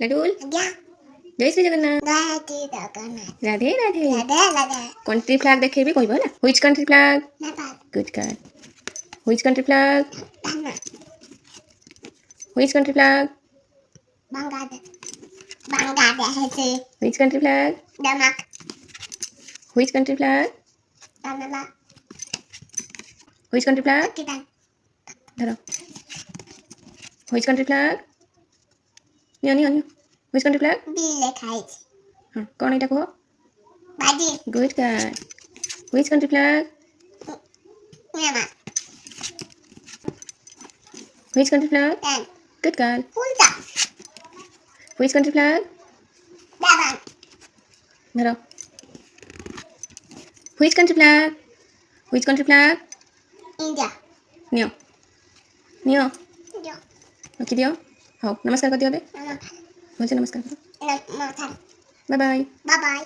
লাডুল জয় Shri Jagannath Radhe Radhe country flag देखेबी कहबो ना which country flag good girl which country flag which country flag which country flag which country flag which country flag धरो which country flag neo neo neo which country flag हां कौन एटा कहो good girl which country flag which country flag good girl which country flag धरो which country flag which country flag neo neo रखी दियो हाँ नमस्कार कर दियो बे मुझे नमस्कार करो बाय बाय